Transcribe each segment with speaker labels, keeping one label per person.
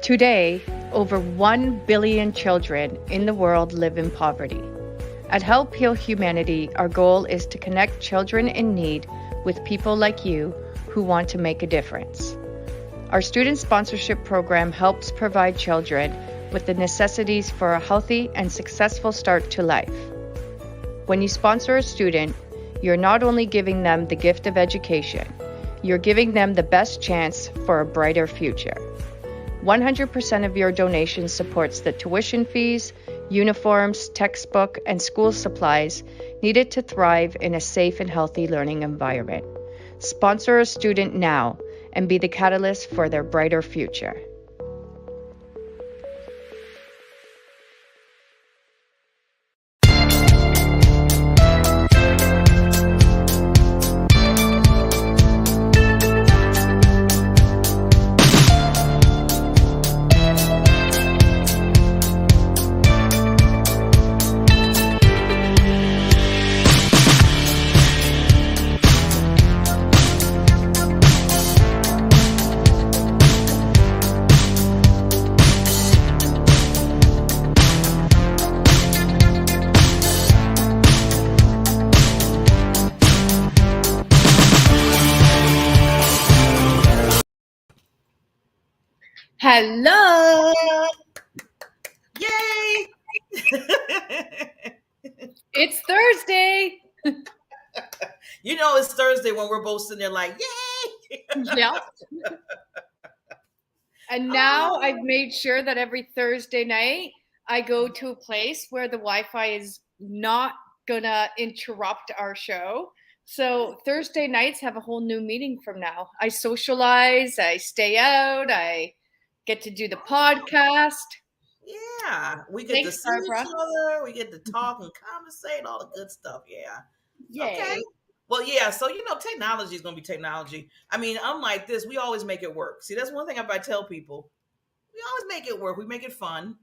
Speaker 1: Today, over 1 billion children in the world live in poverty. At Help Heal Humanity, our goal is to connect children in need with people like you who want to make a difference. Our student sponsorship program helps provide children with the necessities for a healthy and successful start to life. When you sponsor a student, you're not only giving them the gift of education, you're giving them the best chance for a brighter future. 100% of your donation supports the tuition fees, uniforms, textbook, and school supplies needed to thrive in a safe and healthy learning environment. Sponsor a student now and be the catalyst for their brighter future. Hello!
Speaker 2: Yay!
Speaker 1: It's Thursday!
Speaker 2: You know it's Thursday when we're both sitting there like, yay!
Speaker 1: Yep. And now I've made sure that every Thursday night I go to a place where the Wi-Fi is not gonna interrupt our show. So Thursday nights have a whole new meaning from now. I socialize, I stay out, I get to do the podcast.
Speaker 2: Yeah, we get to see each other, we get to talk and conversate, all the good stuff. Yeah.
Speaker 1: Yay.
Speaker 2: Okay. Well, yeah, so technology is gonna be technology. I mean, unlike this, we always make it work. See, that's one thing I tell people. We always make it work. We make it fun.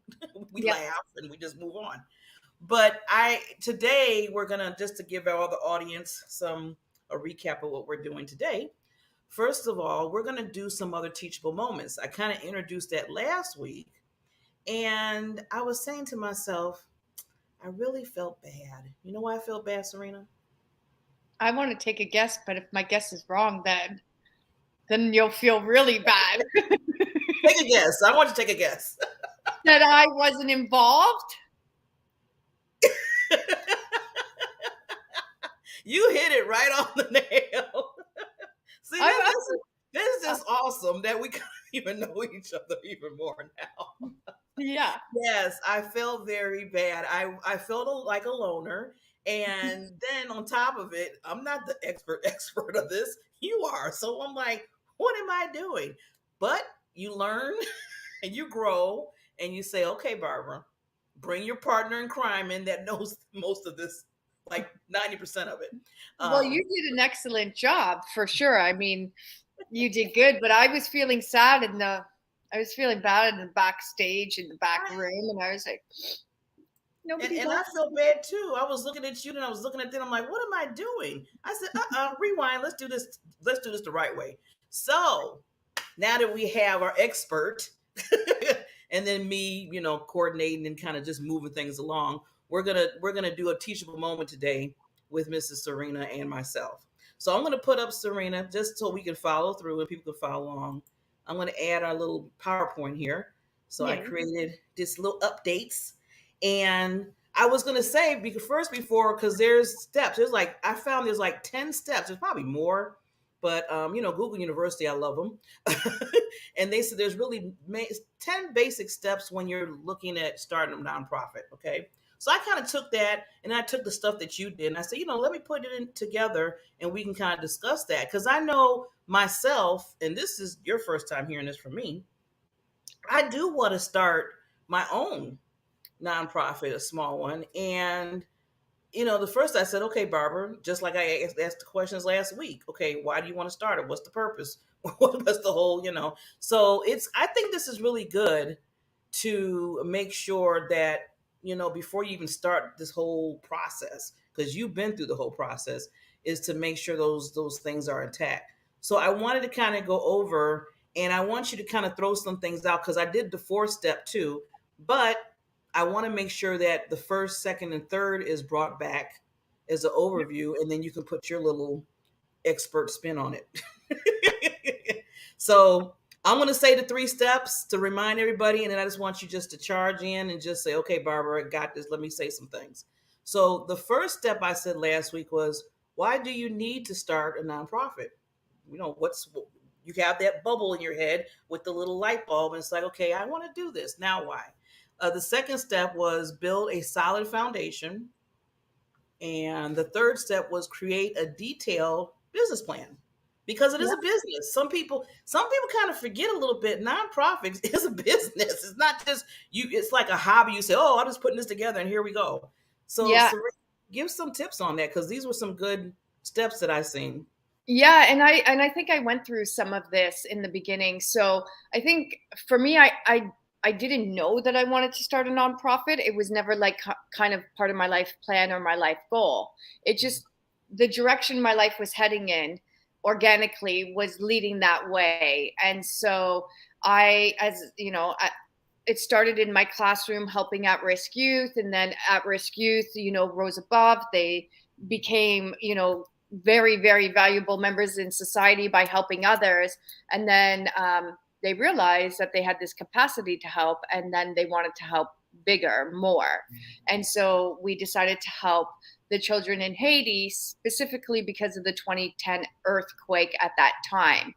Speaker 2: We laugh and we just move on. But today we're gonna, just to give all the audience a recap of what we're doing today. First of all, we're gonna do some other teachable moments. I kind of introduced that last week, and I was saying to myself, I really felt bad. You know why I felt bad, Serena?
Speaker 1: I want to take a guess, but if my guess is wrong, then you'll feel really bad.
Speaker 2: Take a guess. I want you to take a guess.
Speaker 1: That I wasn't involved?
Speaker 2: You hit it right on the nail. See, this is just awesome that we kind of even know each other even more now.
Speaker 1: Yeah.
Speaker 2: Yes, I felt very bad. I felt like a loner. And then on top of it, I'm not the expert of this. You are. So I'm like, what am I doing? But you learn and you grow and you say, okay, Barbara, bring your partner in crime in that knows most of this, like 90% of it.
Speaker 1: Well, you did an excellent job for sure. I mean, you did good, but I was feeling sad I was feeling bad in the backstage in the back room, and I was like, nobody.
Speaker 2: And I felt bad too. I was looking at you and I was looking at them. I'm like, what am I doing? I said, rewind. Let's do this. Let's do this the right way. So now that we have our expert and then me, coordinating and kind of just moving things along, we're gonna do a teachable moment today with Mrs. Serena and myself. So I'm gonna put up Serena just so we can follow through and people can follow along. I'm gonna add our little PowerPoint here. So I created this little updates, and I was gonna say because there's steps. I found there's like 10 steps. There's probably more. But, Google University, I love them. And they said there's really 10 basic steps when you're looking at starting a nonprofit. Okay. So I kind of took that and I took the stuff that you did and I said, let me put it in together and we can kind of discuss that. Because I know myself, and this is your first time hearing this from me, I do want to start my own nonprofit, a small one. And the first I said, okay, Barbara, just like I asked the questions last week. Okay, why do you want to start it? What's the purpose? What's the whole, So I think this is really good to make sure that, before you even start this whole process, because you've been through the whole process, is to make sure those things are intact. So I wanted to kind of go over And I want you to kind of throw some things out because I did the 4-step too, but I want to make sure that the first, second, and third is brought back as an overview, and then you can put your little expert spin on it. So I'm going to say the 3 steps to remind everybody, and then I just want you just to charge in and just say, okay, Barbara, I got this. Let me say some things. So the first step I said last week was, why do you need to start a nonprofit? What's you have that bubble in your head with the little light bulb, and it's like, okay, I want to do this. Now why? The second step was build a solid foundation. And the third step was create a detailed business plan because it is a business. Some people kind of forget a little bit. Nonprofits is a business. It's not just you. It's like a hobby. You say, "Oh, I'm just putting this together, and here we go." So,
Speaker 1: Yeah.
Speaker 2: give some tips on that because these were some good steps that I've seen.
Speaker 1: Yeah, and I think I went through some of this in the beginning. So I think for me, I didn't know that I wanted to start a nonprofit. It was never like kind of part of my life plan or my life goal. It just the direction my life was heading in organically was leading that way. And so it started in my classroom helping at-risk youth, and then at-risk youth, rose above. They became, very, very valuable members in society by helping others. And then they realized that they had this capacity to help, and then they wanted to help bigger, more. And so we decided to help the children in Haiti, specifically because of the 2010 earthquake at that time.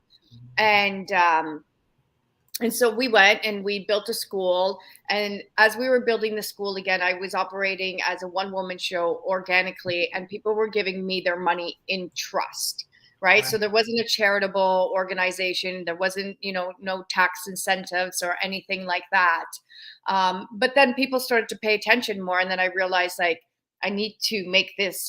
Speaker 1: And so we went and we built a school. And as we were building the school again, I was operating as a one-woman show organically, and people were giving me their money in trust, right? So there wasn't a charitable organization. There wasn't, no tax incentives or anything like that. But then people started to pay attention more. And then I realized, like, I need to make this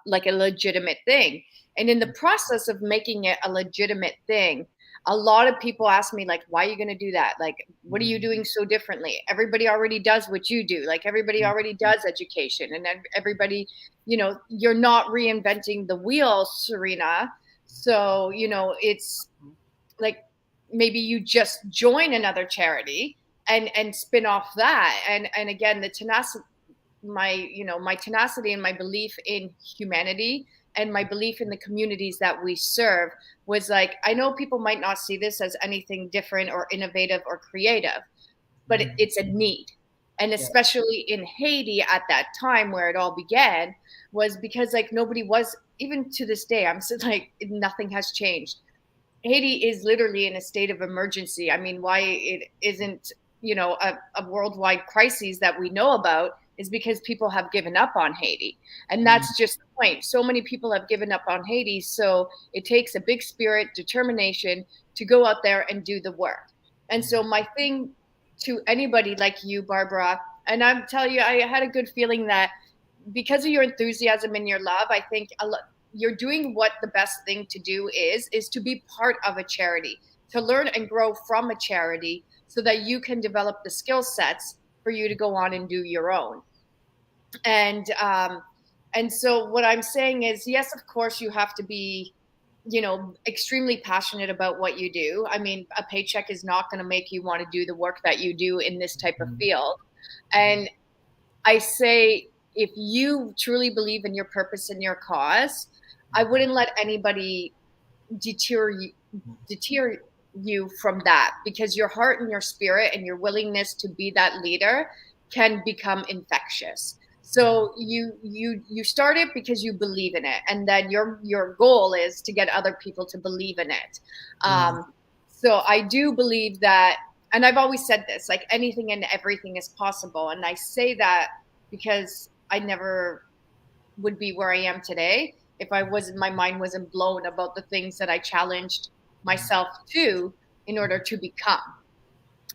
Speaker 1: like a legitimate thing. And in the process of making it a legitimate thing, a lot of people ask me, like, why are you going to do that? Like, what are you doing so differently? Everybody already does what you do. Like, everybody already does education, and everybody, you're not reinventing the wheel, Serena. So, it's like, maybe you just join another charity and spin off that. And again, the tenacity, my tenacity and my belief in humanity and my belief in the communities that we serve was like, I know people might not see this as anything different or innovative or creative, but it's a need. And especially in Haiti at that time where it all began, was because like nobody was, even to this day, I'm still like, nothing has changed. Haiti is literally in a state of emergency. I mean, why it isn't, a worldwide crisis that we know about is because people have given up on Haiti. And that's just the point. So many people have given up on Haiti. So it takes a big spirit, determination to go out there and do the work. And so my thing to anybody like you, Barbara, and I'm telling you, I had a good feeling that because of your enthusiasm and your love, I think you're doing what the best thing to do is to be part of a charity, to learn and grow from a charity so that you can develop the skill sets for you to go on and do your own. And so what I'm saying is, yes, of course, you have to be, extremely passionate about what you do. I mean, a paycheck is not going to make you want to do the work that you do in this type of field. And I say, if you truly believe in your purpose and your cause, I wouldn't let anybody deter you from that, because your heart and your spirit and your willingness to be that leader can become infectious. So you start it because you believe in it, and then your goal is to get other people to believe in it. So I do believe that, and I've always said this, like, anything and everything is possible. And I say that because I never would be where I am today if my mind wasn't blown about the things that I challenged myself to in order to become.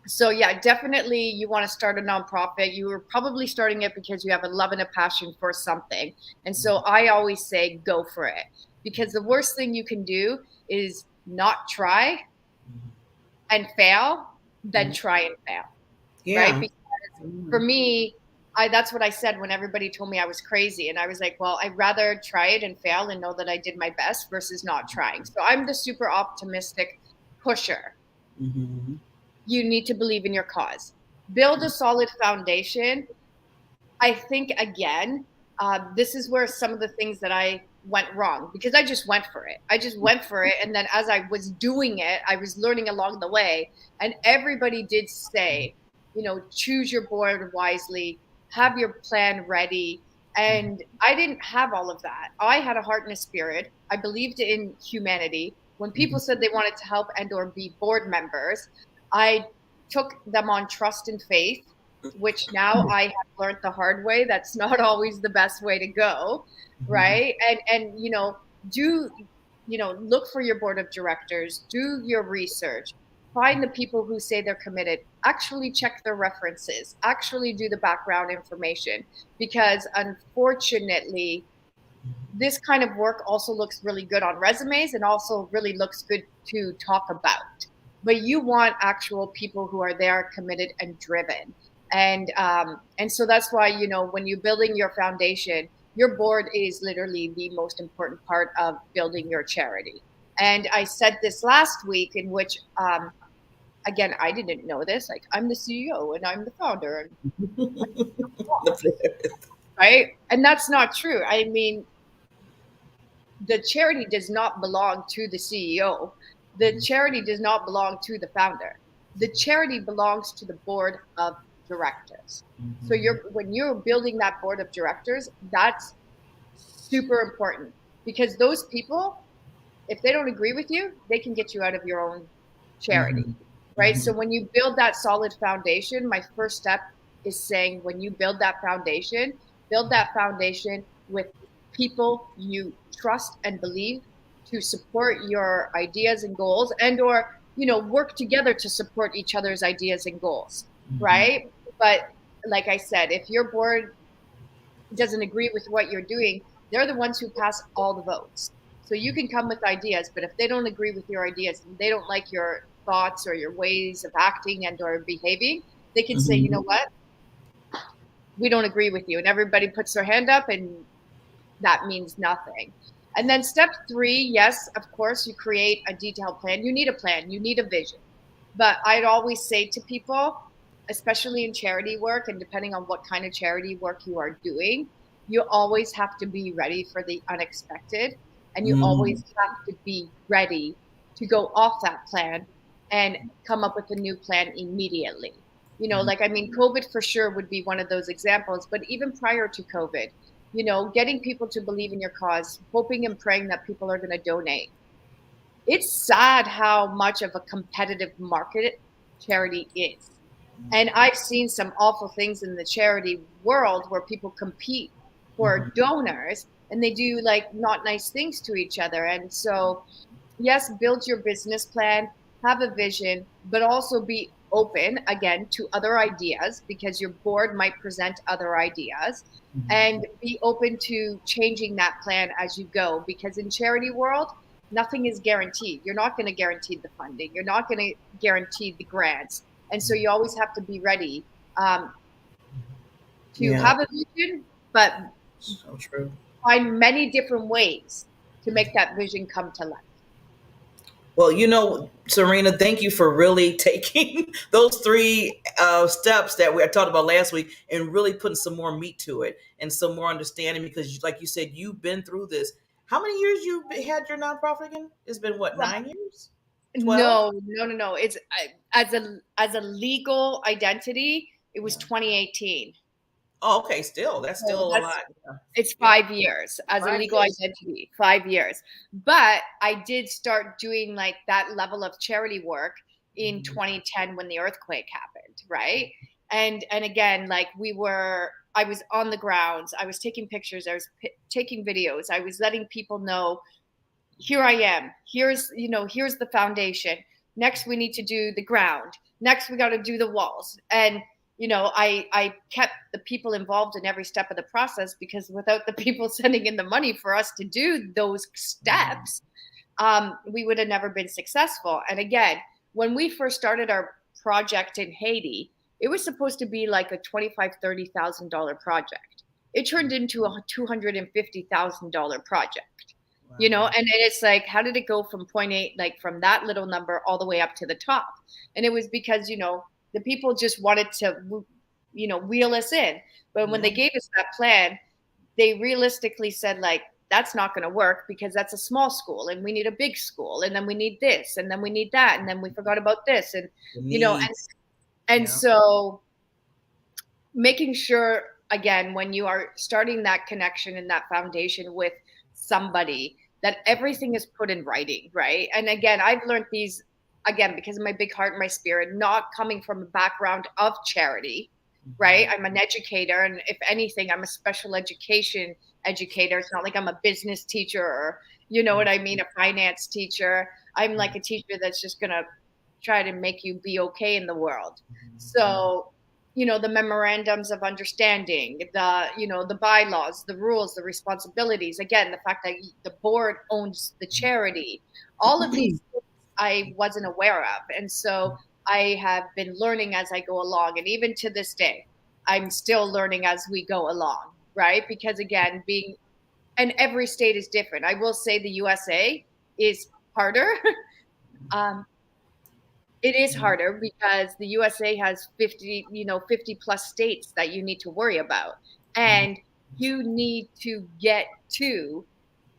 Speaker 1: So yeah, definitely you want to start a nonprofit. You were probably starting it because you have a love and a passion for something. And so I always say, go for it, because the worst thing you can do is not try and fail than try and fail.
Speaker 2: Yeah.
Speaker 1: Right? Because for me, that's what I said when everybody told me I was crazy. And I was like, well, I'd rather try it and fail and know that I did my best versus not trying. So I'm the super optimistic pusher.
Speaker 2: Mm-hmm.
Speaker 1: You need to believe in your cause. Build a solid foundation. I think, again, this is where some of the things that I went wrong, because I just went for it. I just went for it. And then as I was doing it, I was learning along the way. And everybody did say, choose your board wisely, have your plan ready. And I didn't have all of that. I had a heart and a spirit. I believed in humanity. When people said they wanted to help and or be board members, I took them on trust and faith, which now I have learned the hard way. That's not always the best way to go, right? And do look for your board of directors, do your research, find the people who say they're committed, actually check their references, actually do the background information, because unfortunately, this kind of work also looks really good on resumes and also really looks good to talk about. But you want actual people who are there, committed and driven. And so that's why, when you're building your foundation, your board is literally the most important part of building your charity. And I said this last week, in which, again, I didn't know this. Like, I'm the CEO and I'm the founder, right? And that's not true. I mean, the charity does not belong to the CEO. The charity does not belong to the founder. The charity belongs to the board of directors. So when you're building that board of directors, that's super important, because those people, if they don't agree with you, they can get you out of your own charity, right? So when you build that solid foundation, my first step is saying, when you build that foundation with people you trust and believe to support your ideas and goals, and or work together to support each other's ideas and goals, right? But like I said, if your board doesn't agree with what you're doing, they're the ones who pass all the votes. So you can come with ideas, but if they don't agree with your ideas and they don't like your thoughts or your ways of acting and or behaving, they can say, you know what, we don't agree with you. And everybody puts their hand up, and that means nothing. And then step 3, yes, of course, you create a detailed plan. You need a plan, you need a vision. But I'd always say to people, especially in charity work, and depending on what kind of charity work you are doing, you always have to be ready for the unexpected. And you always have to be ready to go off that plan and come up with a new plan immediately. COVID for sure would be one of those examples, but even prior to COVID, getting people to believe in your cause, hoping and praying that people are going to donate. It's sad how much of a competitive market charity is. And I've seen some awful things in the charity world where people compete for donors and they do like not nice things to each other. And so, yes, build your business plan, have a vision, but also be open again to other ideas, because your board might present other ideas, and be open to changing that plan as you go, because in charity world, nothing is guaranteed. You're not going to guarantee the funding. You're not going to guarantee the grants. And so you always have to be ready to have a vision, but
Speaker 2: so true.
Speaker 1: Find many different ways to make that vision come to life.
Speaker 2: Well, Serena, thank you for really taking those 3 steps that we talked about last week and really putting some more meat to it and some more understanding, because like you said, you've been through this. How many years you had your nonprofit again? It's been what, 9 years? 12?
Speaker 1: No. It's as a legal identity, it was 2018.
Speaker 2: Oh, okay. That's still a lot.
Speaker 1: It's 5 years as a legal identity, 5 years. But I did start doing like that level of charity work in 2010 when the earthquake happened, right? And again, like I was on the grounds, I was taking pictures, I was taking videos, I was letting people know, here I am, here's the foundation. Next, we need to do the ground. Next, we got to do the walls. And I kept the people involved in every step of the process, because without the people sending in the money for us to do those steps, we would have never been successful. And again, when we first started our project in Haiti, it was supposed to be like a $25,000-$30,000 project. It turned into a $250,000 project.
Speaker 2: Wow.
Speaker 1: And it's like, how did it go from point A, like from that little number all the way up to the top? And it was because, the people just wanted to, wheel us in. But when
Speaker 2: Yeah.
Speaker 1: they gave us that plan, they realistically said, like, that's not going to work because that's a small school and we need a big school. And then we need this and then we need that. And then we forgot about this. And,
Speaker 2: The
Speaker 1: you know, and,
Speaker 2: needs.
Speaker 1: and
Speaker 2: Yeah.
Speaker 1: so making sure, again, when you are starting that connection and that foundation with somebody, that everything is put in writing, right? And again, I've learned these, again, because of my big heart and my spirit, not coming from a background of charity, right?
Speaker 2: Mhm.
Speaker 1: I'm an educator, and if anything, I'm a special education educator. It's not like I'm a business teacher, or you know what I mean, a finance teacher. I'm like a teacher that's just gonna try to make you be okay in the world.
Speaker 2: Mhm.
Speaker 1: So, the memorandums of understanding, the bylaws, the rules, the responsibilities, again, the fact that the board owns the charity, all of these things I wasn't aware of. And so I have been learning as I go along. And even to this day, I'm still learning as we go along, right? Because again, and every state is different. I will say the USA is harder. um, it is harder because the USA has 50 plus states that you need to worry about.
Speaker 2: Mhm.
Speaker 1: And you need to get to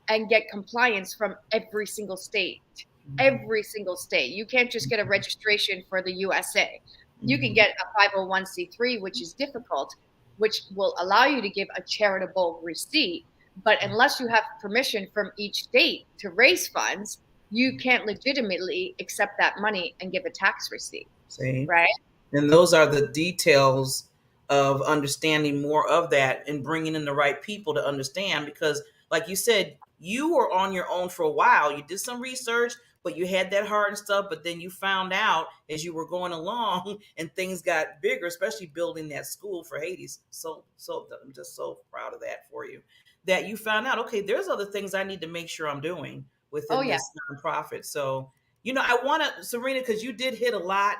Speaker 1: and get compliance from every single state.
Speaker 2: Mhm.
Speaker 1: Every single state. You can't just get a registration for the USA. You can
Speaker 2: Mhm.
Speaker 1: get a 501c3, which is difficult, which will allow you to give a charitable receipt. But unless you have permission from each state to raise funds, you can't legitimately accept that money and give a tax receipt,
Speaker 2: See?
Speaker 1: right?
Speaker 2: And those are the details of understanding more of that and bringing in the right people to understand. Because, like you said, you were on your own for a while. You did some research, but you had that heart and stuff. But then you found out as you were going along and things got bigger, especially building that school for Hades. So I'm just so proud of that for you. That you found out, okay, there's other things I need to make sure I'm doing
Speaker 1: Oh,
Speaker 2: within
Speaker 1: yeah.
Speaker 2: this nonprofit. So, I want to, Serena, because you did hit a lot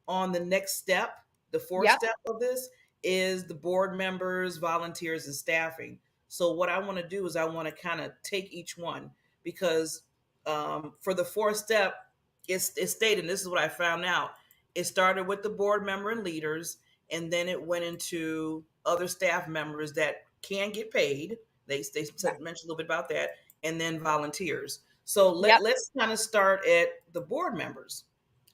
Speaker 2: on the next step. The fourth
Speaker 1: Yep.
Speaker 2: step of this is the board members, volunteers, and staffing. So what I want to do is I want to kind of take each one, because for the fourth step, it's stated, and this is what I found out. It started with the board member and leaders, and then it went into other staff members that can get paid. They
Speaker 1: Yep.
Speaker 2: mentioned a little bit about that, and then volunteers. So
Speaker 1: Yep.
Speaker 2: let's kind of start at the board members.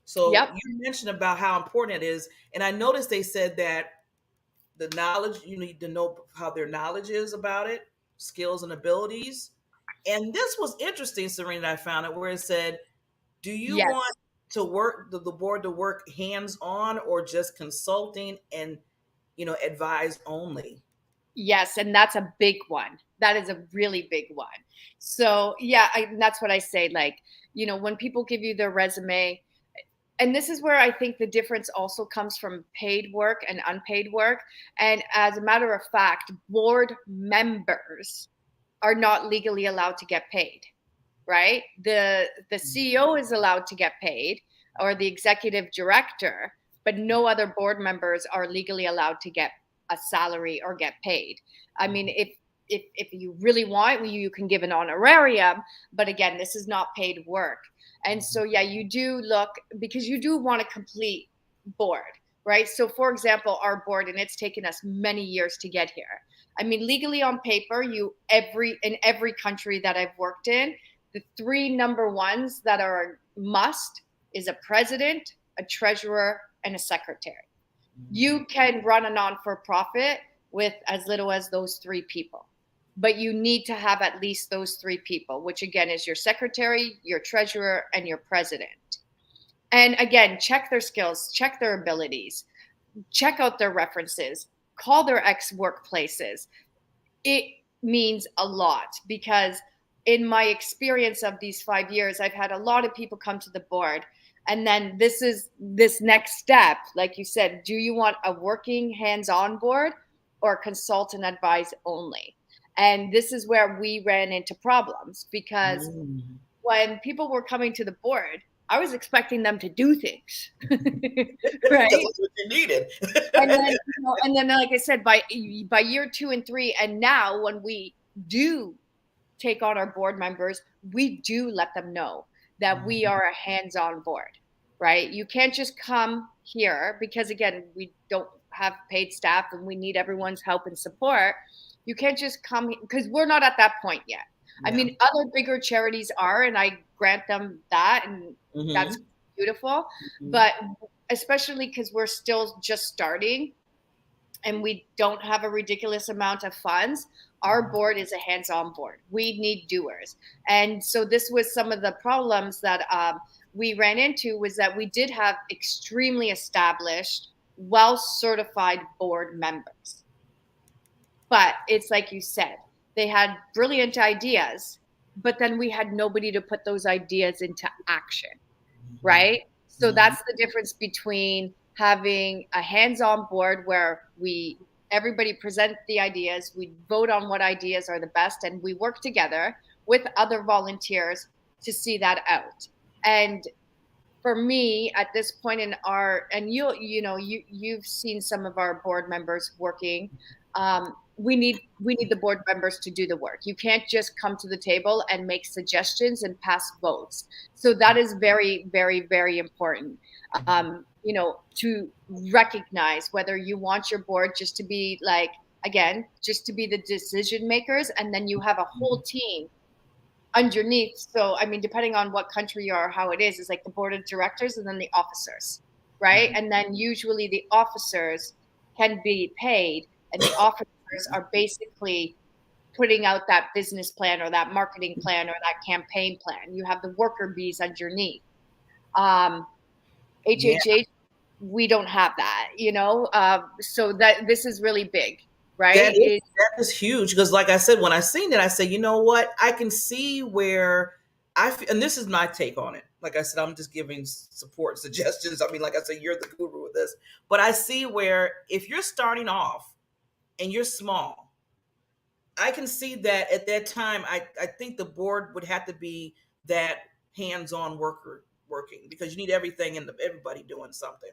Speaker 2: So
Speaker 1: Yep.
Speaker 2: you mentioned about how important it is, and I noticed they said that the knowledge, you need to know how their knowledge is about it, skills and abilities. And this was interesting, Serena. I found it where it said, "Do you want
Speaker 1: Yes.
Speaker 2: to work the board to work hands on or just consulting and advise only?"
Speaker 1: Yes, and that's a big one. That is a really big one. So, yeah, that's what I say. Like, when people give you their resume, and this is where I think the difference also comes from paid work and unpaid work. And as a matter of fact, board members are not legally allowed to get paid, right? The CEO is allowed to get paid, or the executive director, but no other board members are legally allowed to get a salary or get paid. I mean, if you really want, you can give an honorarium, but again, this is not paid work. And so yeah, you do look, because you do want a complete board, right? So for example, our board, and it's taken us many years to get here. I mean, legally on paper, in every country that I've worked in, the three number ones that are must is a president, a treasurer, and a secretary. You can run a non-for-profit with as little as those three people, but you need to have at least those three people, which again is your secretary, your treasurer, and your president. And again, check their skills, check their abilities, check out their references, call their ex workplaces. It means a lot, because in my experience of these 5 years, I've had a lot of people come to the board. And then this next step, like you said, do you want a working hands-on board or consult and advise only? And this is where we ran into problems, because
Speaker 2: Mm.
Speaker 1: when people were coming to the board, I was expecting them to do things,
Speaker 2: Because
Speaker 1: right?
Speaker 2: that's what you needed.
Speaker 1: And then, like I said, by year 2 and 3, and now when we do take on our board members, we do let them know that we are a hands-on board, right? You can't just come here because, again, we don't have paid staff and we need everyone's help and support. You can't just come because we're not at that point yet. I
Speaker 2: Yeah.
Speaker 1: mean, other bigger charities are, and I grant them that, and that's beautiful. But especially because we're still just starting and we don't have a ridiculous amount of funds, our board is a hands-on board. We need doers. And so this was some of the problems that we ran into, was that we did have extremely established, well-certified board members. But it's like you said, they had brilliant ideas, but then we had nobody to put those ideas into action, right? So that's the difference between having a hands-on board where everybody present the ideas, we vote on what ideas are the best, and we work together with other volunteers to see that out. And for me, at this point in and you've seen some of our board members working. We need the board members to do the work. You can't just come to the table and make suggestions and pass votes. So that is very, very, very important. To recognize whether you want your board just to be just to be the decision makers, and then you have a whole team underneath. So, I mean, depending on what country you are, how it is like the board of directors and then the officers, right? And then usually the officers can be paid, and the officers are basically putting out that business plan or that marketing plan or that campaign plan. You have the worker bees underneath. HHH, we don't have that, so that this is really big, right?
Speaker 2: That is huge, because like I said, when I seen it, I said, you know what, I can see where and this is my take on it. Like I said, I'm just giving support suggestions. I mean, like I said, you're the guru with this, but I see where if you're starting off and you're small, I can see that at that time, I think the board would have to be that hands-on working, because you need everything and everybody doing something.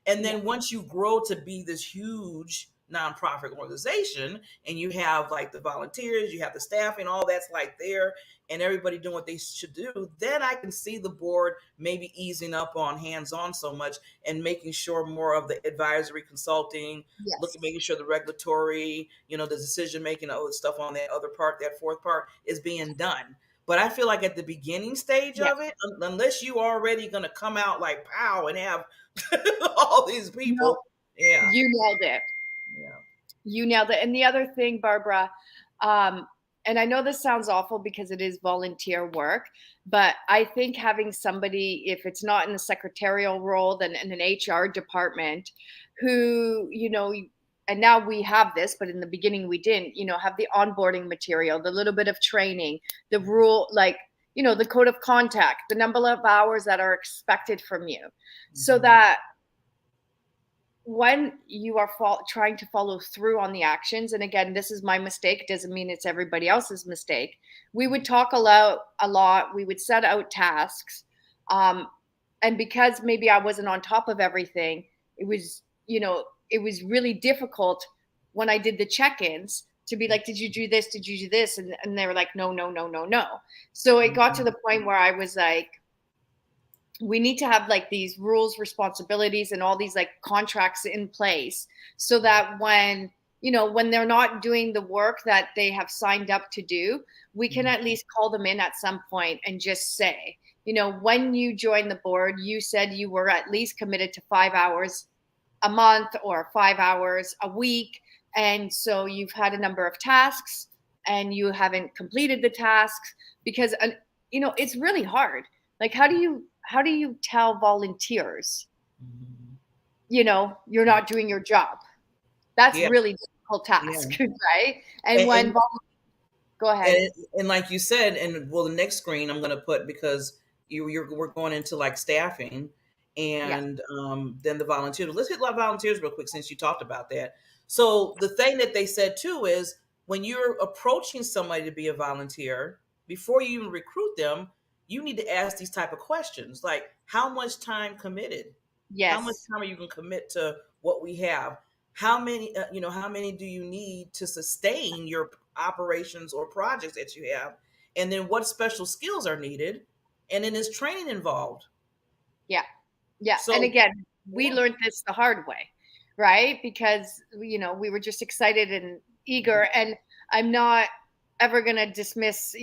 Speaker 2: And then once you grow to be this huge nonprofit organization, and you have like the volunteers, you have the staffing, all that's like there, and everybody doing what they should do, then I can see the board maybe easing up on hands-on so much and making sure more of the advisory consulting, making sure the regulatory, the decision making, all the stuff on that other part, that fourth part, is being done. But I feel like at the beginning stage of it, unless you already going to come out like pow and have all these people,
Speaker 1: you nailed it. You nailed it. And the other thing, Barbara, and I know this sounds awful because it is volunteer work, but I think having somebody, if it's not in the secretarial role, then in an HR department, who, and now we have this, but in the beginning we didn't, have the onboarding material, the little bit of training, the rule, the code of contact, the number of hours that are expected from you, so that when you are trying to follow through on the actions, and again, this is my mistake, doesn't mean it's everybody else's mistake. We would talk a lot. We would set out tasks. And because maybe I wasn't on top of everything, it was really difficult when I did the check-ins to be like, did you do this? Did you do this? And they were like, no, no, no, no, no. So it got to the point where I was like, we need to have like these rules, responsibilities, and all these like contracts in place, so that when they're not doing the work that they have signed up to do, we can at least call them in at some point and just say, when you joined the board, you said you were at least committed to 5 hours a month or 5 hours a week. And so you've had a number of tasks and you haven't completed the tasks because, it's really hard. Like, how do you tell volunteers, you're not doing your job? That's really difficult task, right? And go ahead.
Speaker 2: And like you said, and the next screen I'm going to put, because we're going into like staffing and then the volunteers. Let's hit a lot of volunteers real quick since you talked about that. So the thing that they said too is, when you're approaching somebody to be a volunteer, before you even recruit them, you need to ask these type of questions, like, how much time committed?
Speaker 1: Yes.
Speaker 2: How much time are you going to commit to what we have? How many do you need to sustain your operations or projects that you have? and then what special skills are needed, and then is training involved.
Speaker 1: Yeah. Yeah. And
Speaker 2: So
Speaker 1: again, we
Speaker 2: yeah.
Speaker 1: learned this the hard way, right? Because, we were just excited and eager. And I'm not ever going to dismiss,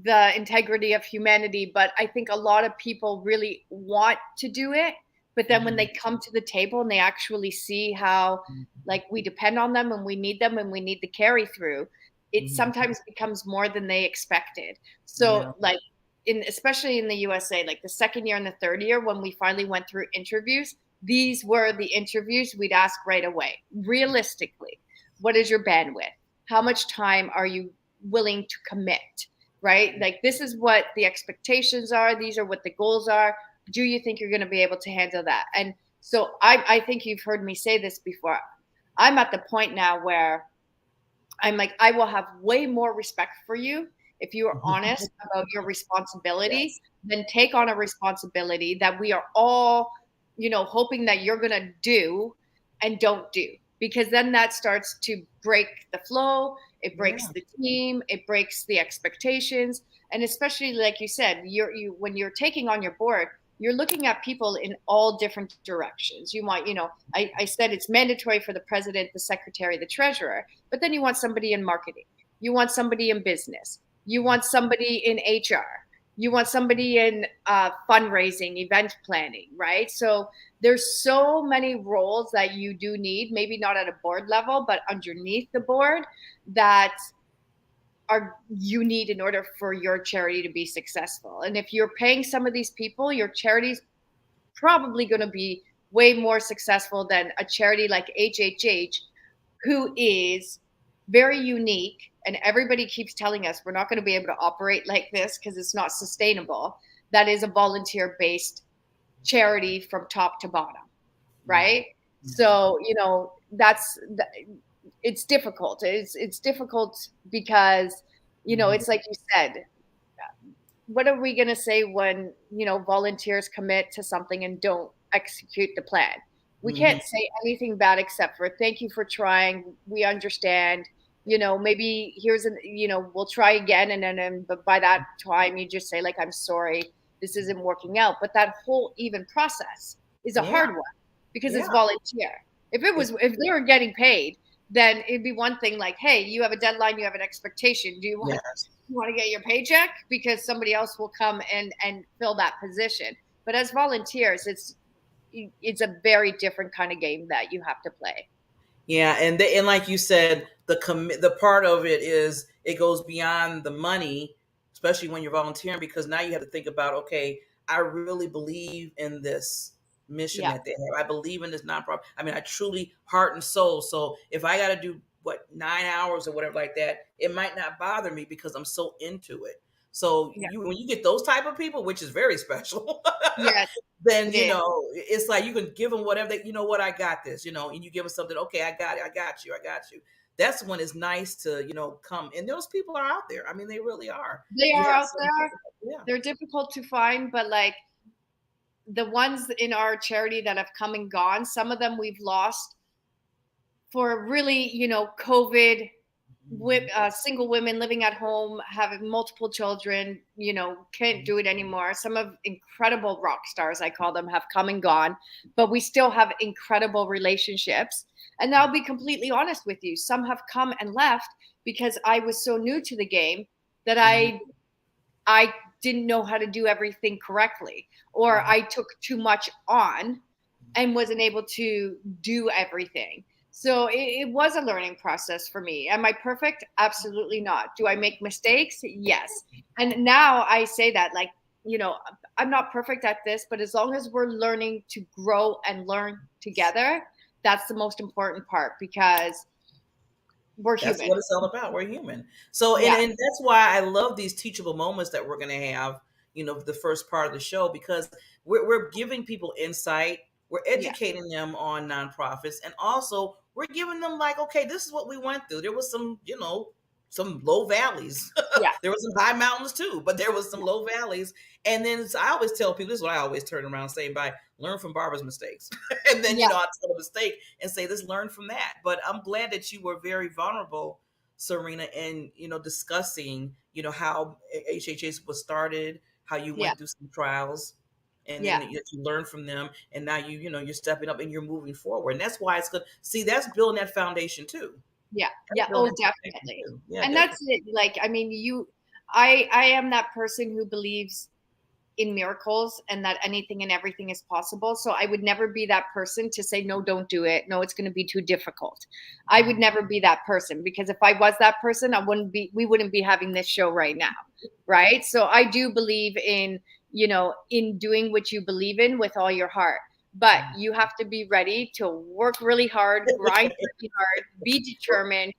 Speaker 1: the integrity of humanity. But I think a lot of people really want to do it. But then when
Speaker 2: Mhm.
Speaker 1: they come to the table and they actually see how, like, we depend on them and we need them and we need the carry through, it
Speaker 2: Mhm.
Speaker 1: sometimes becomes more than they expected.
Speaker 2: Yeah.
Speaker 1: So, like, especially in the USA, like the second year and the third year, when we finally went through interviews, these were the interviews we'd ask right away. Realistically, what is your bandwidth? How much time are you willing to commit? Right? Like, this is what the expectations are. These are what the goals are. Do you think you're going to be able to handle that? And so I think you've heard me say this before. I'm at the point now where I'm like, I will have way more respect for you if you are honest about your responsibility,
Speaker 2: Yes.
Speaker 1: then take on a responsibility that we are all, hoping that you're going to do and don't do. Because then that starts to break the flow, it breaks
Speaker 2: Yeah.
Speaker 1: the team, it breaks the expectations. And especially, like you said, when you're taking on your board, you're looking at people in all different directions. You want, I said it's mandatory for the president, the secretary, the treasurer, but then you want somebody in marketing, you want somebody in business, you want somebody in HR, you want somebody in fundraising, event planning, right? So there's so many roles that you do need, maybe not at a board level, but underneath the board, that are you need in order for your charity to be successful. And if you're paying some of these people, your charity's probably going to be way more successful than a charity like HHH, who is very unique. And everybody keeps telling us we're not going to be able to operate like this because it's not sustainable. That is a volunteer based charity from top to bottom, right? So, it's difficult. It's difficult because,
Speaker 2: Mhm.
Speaker 1: it's like you said, what are we going to say when, volunteers commit to something and don't execute the plan? We
Speaker 2: Mhm.
Speaker 1: can't say anything bad except for thank you for trying, we understand, maybe we'll try again. But by that time you just say, like, I'm sorry, this isn't working out. But that whole even process is a
Speaker 2: Yeah.
Speaker 1: hard one because it's
Speaker 2: Yeah.
Speaker 1: volunteer.
Speaker 2: It's,
Speaker 1: If they were getting paid, then it'd be one thing, like, hey, you have a deadline, you have an expectation, do
Speaker 2: yes.
Speaker 1: you want to get your paycheck? Because somebody else will come and fill that position. But as volunteers, it's a very different kind of game that you have to play.
Speaker 2: Yeah, and like you said, the part of it is it goes beyond the money, especially when you're volunteering, because now you have to think about, okay, I really believe in this mission
Speaker 1: Yeah,
Speaker 2: that they have. I believe in this nonprofit. I mean, I truly heart and soul. So if I got to do what 9 hours or whatever like that, it might not bother me because I'm so into it. So
Speaker 1: yeah,
Speaker 2: when you get those type of people, which is very special,
Speaker 1: yes,
Speaker 2: then
Speaker 1: it is.
Speaker 2: it's like you can give them whatever they, what, I got this, and you give them something. Okay, I got it. I got you. That's when it's nice to come. And those people are out there. I mean, they really are.
Speaker 1: They
Speaker 2: You
Speaker 1: are
Speaker 2: have
Speaker 1: out
Speaker 2: some
Speaker 1: there.
Speaker 2: people. Yeah.
Speaker 1: They're difficult to find, but like the ones in our charity that have come and gone, some of them we've lost for really, COVID, with
Speaker 2: Mhm.
Speaker 1: single women living at home, having multiple children, can't do it anymore. Some of incredible rock stars, I call them, have come and gone, but we still have incredible relationships. And I'll be completely honest with you. Some have come and left because I was so new to the game that
Speaker 2: Mhm.
Speaker 1: I didn't know how to do everything correctly, or
Speaker 2: Mhm.
Speaker 1: I took too much on and wasn't able to do everything. So it was a learning process for me. Am I perfect? Absolutely not. Do I make mistakes? Yes. And now I say that, like, I'm not perfect at this, but as long as we're learning to grow and learn together, that's the most important part because we're
Speaker 2: That's
Speaker 1: human.
Speaker 2: what it's all about. We're human. So, and,
Speaker 1: Yeah.
Speaker 2: and that's why I love these teachable moments that we're going to have, the first part of the show, because we're giving people insight. We're
Speaker 1: Yeah.
Speaker 2: educating them on nonprofits. And also we're giving them, like, okay, this is what we went through. There was some low valleys.
Speaker 1: Yeah.
Speaker 2: There was some high mountains too, but there was some low valleys. And then I always tell people, this is what I always turn around saying, by learn from Barbara's mistakes. And then,
Speaker 1: Yeah.
Speaker 2: I tell a mistake and say, let's learn from that. But I'm glad that you were very vulnerable, Serena, in, discussing, how HHS was started, how you
Speaker 1: Yeah.
Speaker 2: went through some trials, and then
Speaker 1: Yeah.
Speaker 2: you learn from them, and now you're stepping up and you're moving forward, and that's why it's good. See, that's building that foundation too.
Speaker 1: Yeah.
Speaker 2: That's
Speaker 1: Yeah. Oh,
Speaker 2: building that foundation
Speaker 1: definitely.
Speaker 2: too. Yeah,
Speaker 1: And
Speaker 2: definitely.
Speaker 1: that's it. Like, I mean, I am that person who believes in miracles and that anything and everything is possible. So I would never be that person to say, no, don't do it. No, it's going to be too difficult. I would never be that person, because if I was that person, we wouldn't be having this show right now. Right. So I do believe in, in doing what you believe in with all your heart, but you have to be ready to work really hard, grind really hard, be determined.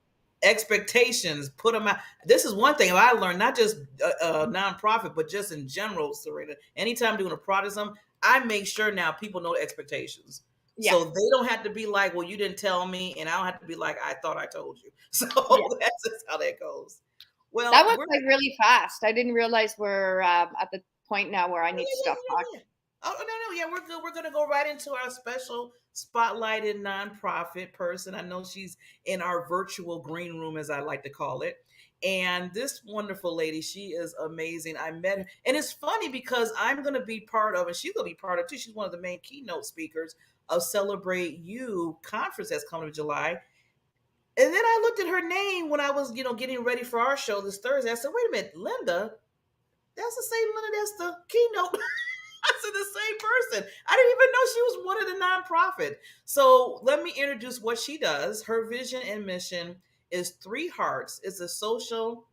Speaker 2: Expectations, put them out. This is one thing I learned, not just nonprofit, but just in general, Serena. Anytime doing a product, I make sure now people know the expectations.
Speaker 1: Yeah.
Speaker 2: So they don't have to be like, well, you didn't tell me, and I don't have to be like, I thought I told you. So that's just how that goes. Well,
Speaker 1: That was like really fast. I didn't realize we're at the point now where I need to stop talking.
Speaker 2: Oh, no, yeah, we're good. We're gonna go right into our special spotlighted nonprofit person. I know she's in our virtual green room, as I like to call it. And this wonderful lady, she is amazing. I met her, and it's funny because I'm gonna be part of, and she's gonna be part of too. She's one of the main keynote speakers of Celebrate You conference that's coming in July. And then I looked at her name when I was, getting ready for our show this Thursday. I said, "Wait a minute, Linda, that's the same Linda that's the keynote." I said, the same person. I didn't even know she was one of the nonprofit. So let me introduce what she does. Her vision and mission is Three Hearts. It's a social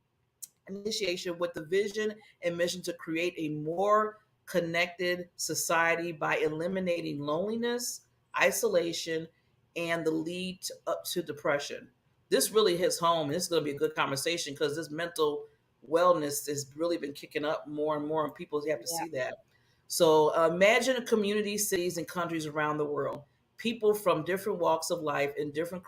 Speaker 2: initiation with the vision and mission to create a more connected society by eliminating loneliness, isolation, and the lead up to depression. This really hits home. This is going to be a good conversation because this mental wellness has really been kicking up more and more, and people have to see that. So imagine a community, cities, and countries around the world. People from different walks of life and different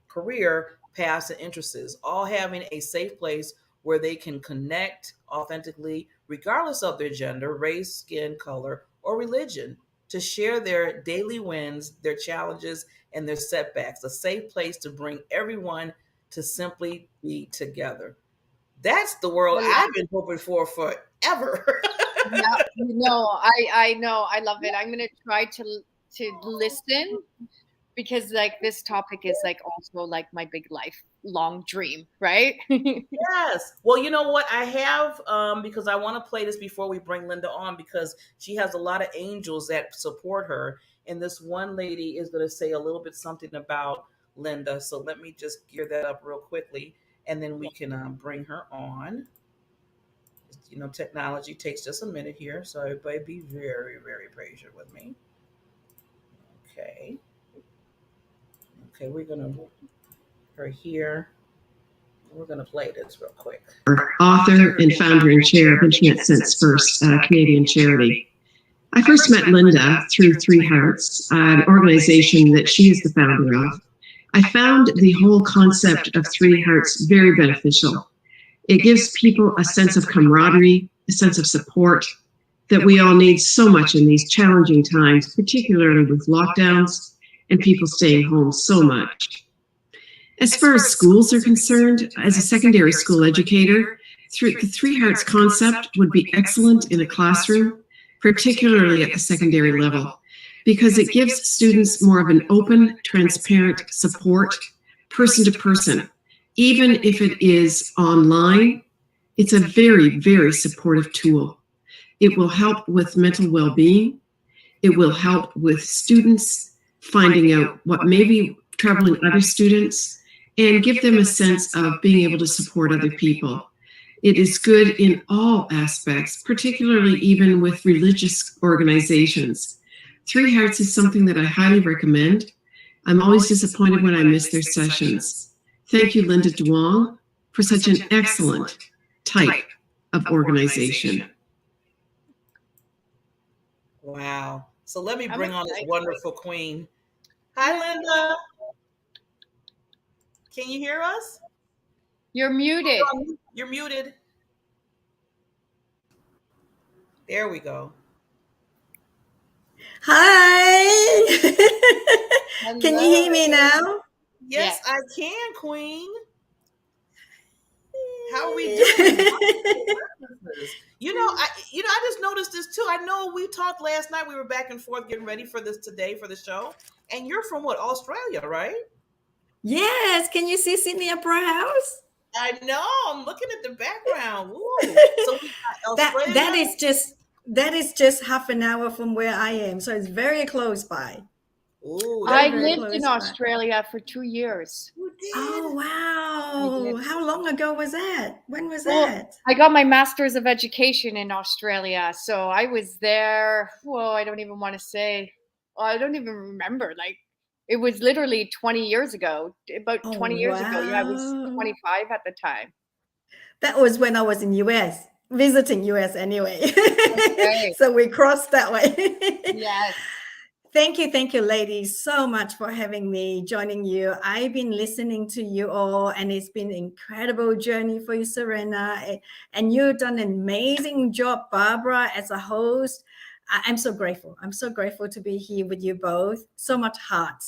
Speaker 2: career paths and interests, all having a safe place where they can connect authentically, regardless of their gender, race, skin color, or religion, to share their daily wins, their challenges, and their setbacks. A safe place to bring everyone to simply be together. That's the world I've been hoping for forever.
Speaker 1: Yeah, I know, I love it. I'm gonna try to listen, because like this topic is like also like my big lifelong dream, right?
Speaker 2: Yes. Well, you know what? I have because I want to play this before we bring Linda on because she has a lot of angels that support her. And this one lady is going to say a little bit something about Linda. So let me just gear that up real quickly and then we can bring her on. Technology takes just a minute here. So everybody be very, very patient with me. Okay. Okay, we're going to her here. We're going to play this real quick.
Speaker 3: Author and founder and chair of Internet Sense First, a Canadian charity. I first met Linda through Three Hearts, an organization that she is the founder of. I found the whole concept of Three Hearts very beneficial. It gives people a sense of camaraderie, a sense of support that we all need so much in these challenging times, particularly with lockdowns and people staying home so much. As far as schools are concerned, as a secondary school educator, the Three Hearts concept would be excellent in a classroom, particularly at the secondary level, because it gives students more of an open, transparent support, person to person. Even if it is online, it's a very, very supportive tool. It will help with mental well-being. It will help with students finding out what may be troubling other students, and give them a sense of being able to support other people. It is good in all aspects, particularly even with religious organizations. Three Hearts is something that I highly recommend. I'm always disappointed when I miss their sessions. Thank you, Linda Duong, for such an excellent type of organization.
Speaker 2: Wow. So let me bring on this wonderful queen. Hi, Linda. Can you hear us?
Speaker 1: You're muted.
Speaker 2: You're muted. There we go.
Speaker 4: Hi. Can you hear me now?
Speaker 2: Yes, I can, Queen. How are we doing? I just noticed this too. I know we talked last night. We were back and forth getting ready for this today for the show. And you're from what, Australia, right?
Speaker 4: Yes. Can you see Sydney Opera House?
Speaker 2: I know. I'm looking at the background. Ooh. So we got Australia.
Speaker 4: that is just half an hour from where I am. So it's very close by.
Speaker 2: Ooh,
Speaker 1: I lived in Australia for 2 years.
Speaker 2: You did?
Speaker 4: Oh, wow. How long ago was that? When was that?
Speaker 1: I got my master's of education in Australia. So I was there. Whoa, I don't even want to say. I don't even remember. Like, it was literally 20 years ago. About 20 years ago. Yeah, I was 25 at the time.
Speaker 4: That was when I was in US, visiting US anyway. Okay. So we crossed that way.
Speaker 1: Yes.
Speaker 4: Thank you, ladies, so much for having me, joining you. I've been listening to you all, and it's been an incredible journey for you, Serena. And you've done an amazing job, Barbara, as a host. I'm so grateful. I'm so grateful to be here with you both. So much heart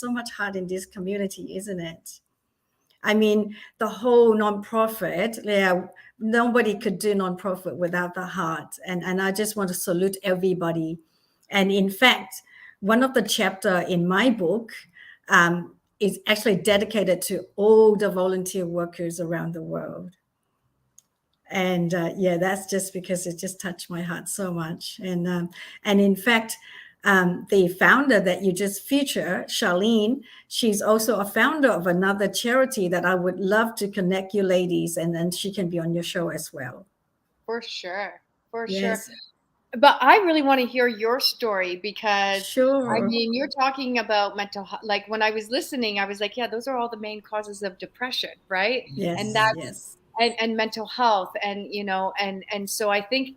Speaker 4: in this community, isn't it? I mean, the whole nonprofit, nobody could do nonprofit without the heart. And I just want to salute everybody. And in fact, one of the chapter in my book is actually dedicated to all the volunteer workers around the world. And that's just because it just touched my heart so much. And in fact, the founder that you just featured, Charlene, she's also a founder of another charity that I would love to connect you ladies, and then she can be on your show as well.
Speaker 1: For sure. Sure. But I really want to hear your story because, I mean, you're talking about mental health. Like when I was listening, I was like, yeah, those are all the main causes of depression, right?
Speaker 4: Yes.
Speaker 1: And that's and mental health, and and so I think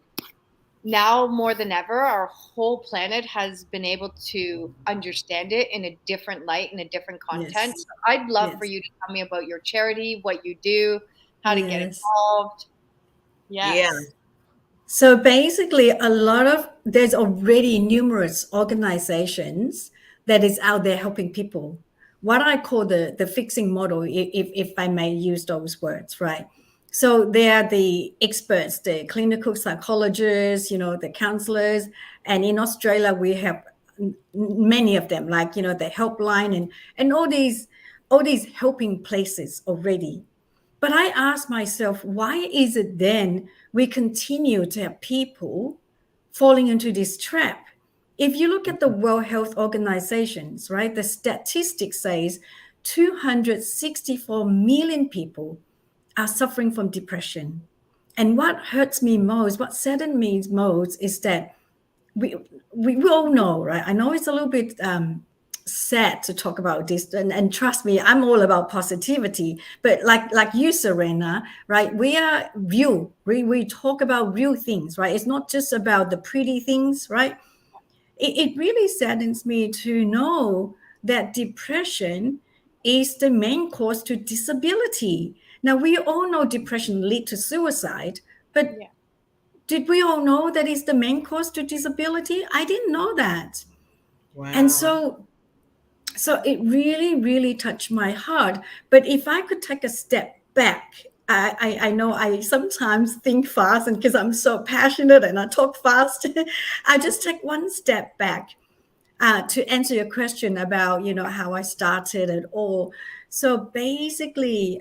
Speaker 1: now more than ever, our whole planet has been able to understand it in a different light, in a different content.
Speaker 4: Yes.
Speaker 1: So I'd love for you to tell me about your charity, what you do, how to get involved. Yes.
Speaker 2: Yeah.
Speaker 4: So basically, there's already numerous organizations that is out there helping people. What I call the fixing model, if I may use those words, right? So they are the experts, the clinical psychologists, the counselors. And in Australia, we have many of them, like, the helpline and all these helping places already. But I ask myself, why is it then we continue to have people falling into this trap? If you look at the World Health Organizations, right, the statistics says 264 million people are suffering from depression. And what hurts me most, what saddens me most is that we all know, right? I know it's a little bit sad to talk about this, and trust me, I'm all about positivity. But like you, Serena, right? We are real. We talk about real things, right? It's not just about the pretty things, right? It really saddens me to know that depression is the main cause to disability. Now, we all know depression leads to suicide, but did we all know that is the main cause to disability? I didn't know that. Wow. And so it really, really touched my heart. But if I could take a step back, I know I sometimes think fast, and because I'm so passionate and I talk fast, I just take one step back to answer your question about, how I started it all. So basically,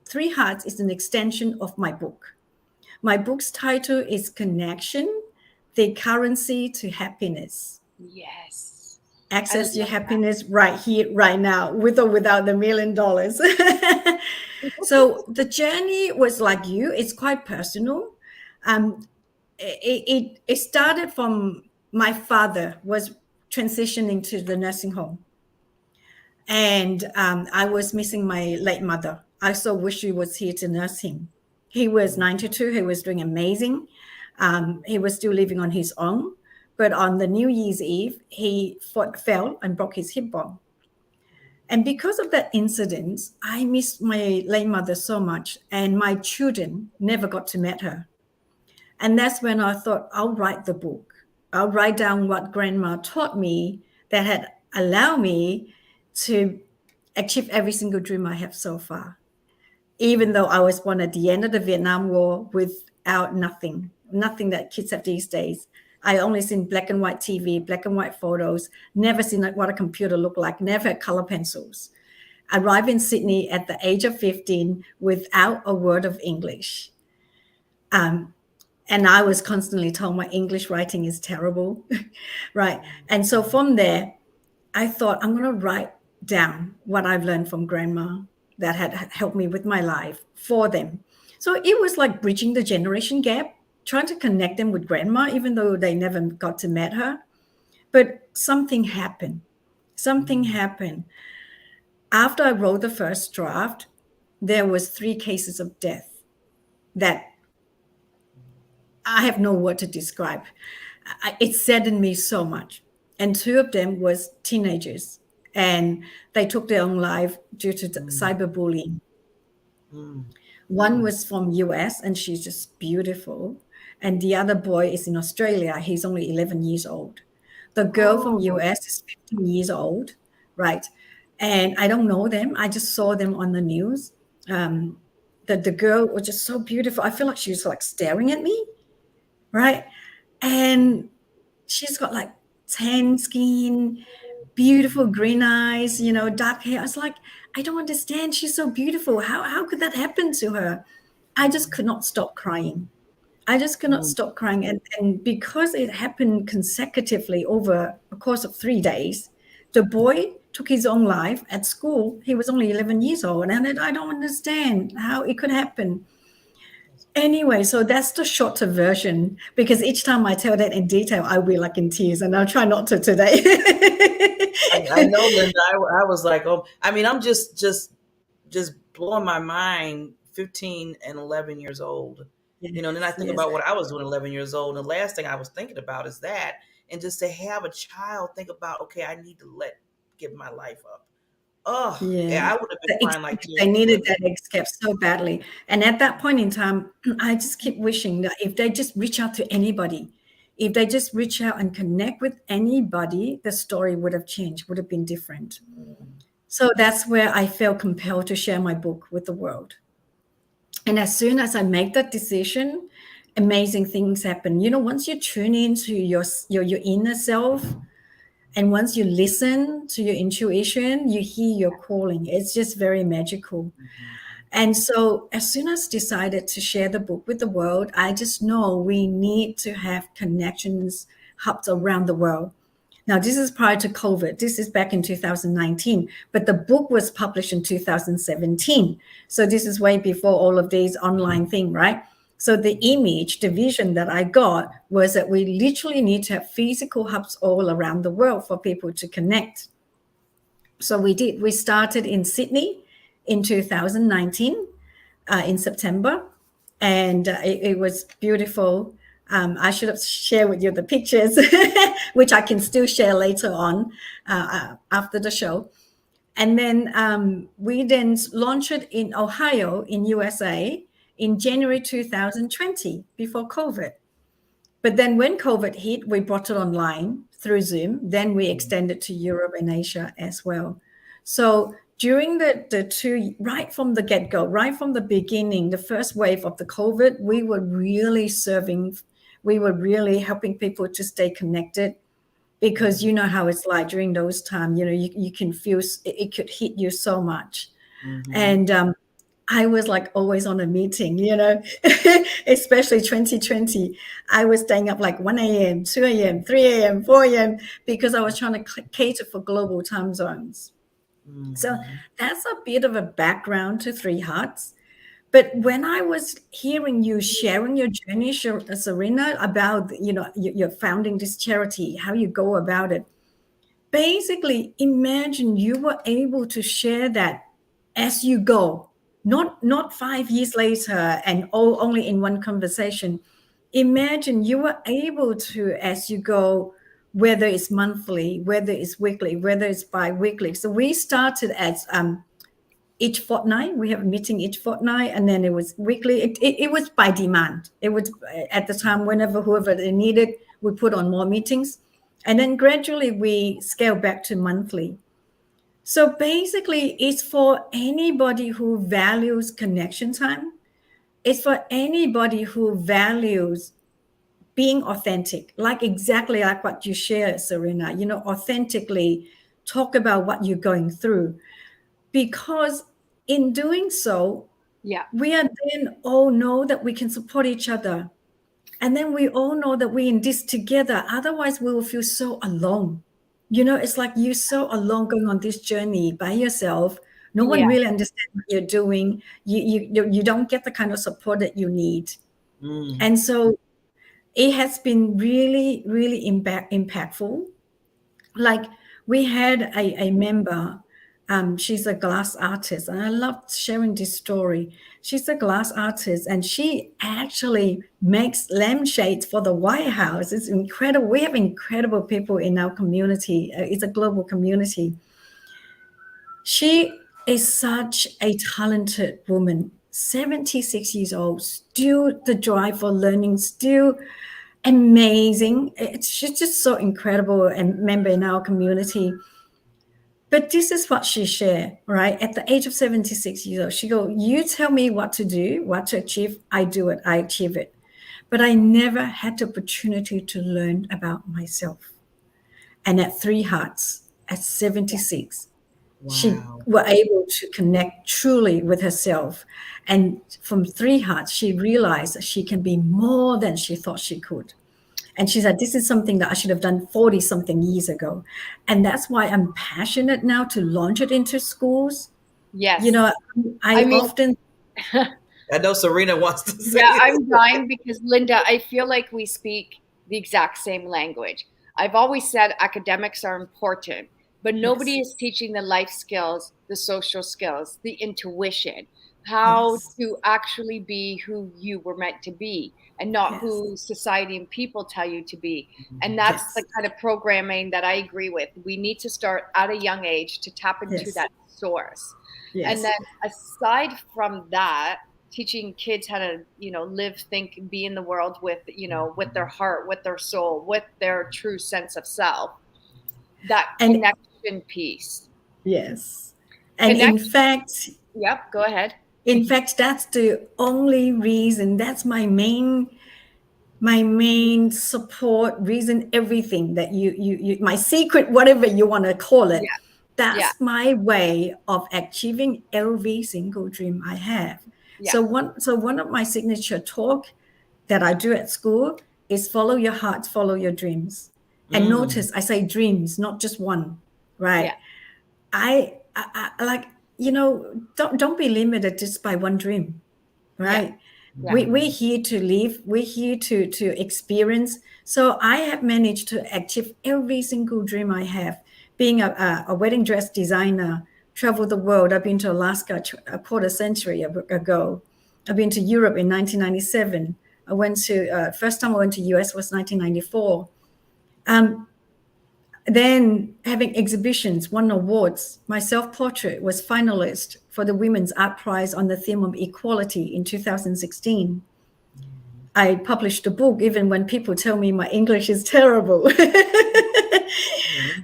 Speaker 4: Three Hearts is an extension of my book. My book's title is Connection, the Currency to Happiness.
Speaker 1: Yes.
Speaker 4: Access your happiness right here, right now, with or without the $1 million. So the journey was like you. It's quite personal. It started from my father was transitioning to the nursing home. And I was missing my late mother. I so wish she was here to nurse him. He was 92. He was doing amazing. He was still living on his own. But on the New Year's Eve, he fell and broke his hip bone. And because of that incident, I missed my late mother so much. And my children never got to meet her. And that's when I thought, I'll write the book. I'll write down what grandma taught me that had allowed me to achieve every single dream I have so far. even though I was born at the end of the Vietnam War without nothing that kids have these days. I only seen black and white TV, black and white photos, never seen what a computer looked like, never had color pencils. I arrived in Sydney at the age of 15 without a word of English. And I was constantly told my English writing is terrible, right? And so from there, I thought I'm going to write down what I've learned from grandma that had helped me with my life for them. So it was like bridging the generation gap, trying to connect them with grandma, even though they never got to meet her. But something happened. Something happened. After I wrote the first draft, there was 3 cases of death that I have no word to describe. It saddened me so much. And 2 of them was teenagers, and they took their own life due to cyberbullying. One was from US, and she's just beautiful. And the other boy is in Australia. He's only 11 years old. The girl from US is 15 years old, right? And I don't know them. I just saw them on the news. The girl was just so beautiful. I feel like she was like staring at me, right? And she's got like tan skin, beautiful green eyes, dark hair. I was like, I don't understand. She's so beautiful. How could that happen to her? I just could not stop crying. I just could not stop crying. And because it happened consecutively over a course of 3 days, the boy took his own life at school. He was only 11 years old. And I don't understand how it could happen. Anyway, so that's the shorter version, because each time I tell that in detail, I'll be like in tears, and I'll try not to today.
Speaker 2: I know, Linda. I was like, oh, I mean, I'm just blowing my mind. 15 and 11 years old, and then I think about what I was doing 11 years old, and the last thing I was thinking about is that, and just to have a child think about, okay, I need to give my life up. Oh, yeah, I would have been crying like you.
Speaker 4: They needed that escape so badly. And at that point in time, I just keep wishing that if they just reach out to anybody, if they just reach out and connect with anybody, the story would have changed, would have been different. So that's where I felt compelled to share my book with the world. And as soon as I make that decision, amazing things happen. Once you tune into your inner self, and once you listen to your intuition, you hear your calling. It's just very magical. And so as soon as I decided to share the book with the world, I just know we need to have connections, hubs around the world. Now, this is prior to COVID. This is back in 2019, but the book was published in 2017. So this is way before all of these online thing, right? So the vision that I got was that we literally need to have physical hubs all around the world for people to connect. So we did. We started in Sydney in 2019, in September, and it was beautiful. I should have shared with you the pictures, which I can still share later on after the show. And then we then launched it in Ohio in USA in January 2020, before COVID. But then when COVID hit, we brought it online through Zoom. Then we extended to Europe and Asia as well. So during the 2, right from the get-go, right from the beginning, the first wave of the COVID, we were really helping people to stay connected, because you know how it's like during those times, you can feel it could hit you so much. And I was like always on a meeting, especially 2020. I was staying up like 1 a.m., 2 a.m., 3 a.m., 4 a.m., because I was trying to cater for global time zones. So that's a bit of a background to Three Hearts. But when I was hearing you sharing your journey, Serena, about, you're founding this charity, how you go about it, basically imagine you were able to share that as you go, not 5 years later and only in one conversation. Imagine you were able to, as you go, whether it's monthly, whether it's weekly, whether it's bi-weekly. So we started as each fortnight. We have a meeting each fortnight, and then it was weekly. It was by demand. It was at the time, whoever they needed, we put on more meetings. And then gradually we scale back to monthly. So basically, it's for anybody who values connection time. It's for anybody who values being authentic, like exactly like what you share, Serena, authentically talk about what you're going through. Because in doing so,
Speaker 1: Yeah.
Speaker 4: we are then all know that we can support each other. And then we all know that we're in this together. Otherwise, we will feel so alone. It's like you're so alone going on this journey by yourself. No one
Speaker 1: Yeah.
Speaker 4: really understands what you're doing. You don't get the kind of support that you need. And so it has been really, really impactful. Like we had a member, she's a glass artist, and I loved sharing this story. She's a glass artist, and she actually makes lampshades for the White House. It's incredible. We have incredible people in our community. It's a global community. She is such a talented woman, 76 years old, still the drive for learning, still amazing. She's just so incredible and member in our community. But this is what she shared, right? At the age of 76 years old, she go, you tell me what to do, what to achieve, I do it, I achieve it. But I never had the opportunity to learn about myself. And at Three Hearts, at 76, she were able to connect truly with herself. And from Three Hearts, she realized that she can be more than she thought she could. And she said, this is something that I should have done 40 something years ago. And that's why I'm passionate now to launch it into schools.
Speaker 1: Yes.
Speaker 4: I mean, often.
Speaker 2: I know Serena wants to say.
Speaker 1: Yeah, I'm dying because Linda, I feel like we speak the exact same language. I've always said academics are important, but nobody is teaching the life skills, the social skills, the intuition, how to actually be who you were meant to be and not who society and people tell you to be. And that's the kind of programming that I agree with. We need to start at a young age to tap into that source. And then aside from that, teaching kids how to, live, think, be in the world with, with their heart, with their soul, with their true sense of self, that connection piece.
Speaker 4: Yes. And in fact,
Speaker 1: yep, go ahead.
Speaker 4: In fact, that's the only reason, that's my main support reason, everything that you my secret, whatever you want to call it. That's my way of achieving every single dream I have. So one of my signature talk that I do at school is follow your heart, follow your dreams. And notice I say dreams, not just one, right? I like, don't be limited just by one dream, right? We're here to live. We're here to experience. So I have managed to achieve every single dream I have. Being a wedding dress designer, travel the world. I've been to Alaska a quarter century ago. I've been to Europe in 1997. I went to, first time I went to US was 1994. Then having exhibitions, won awards. My self-portrait was finalist for the Women's Art Prize on the theme of equality in 2016. I published a book even when people tell me my English is terrible.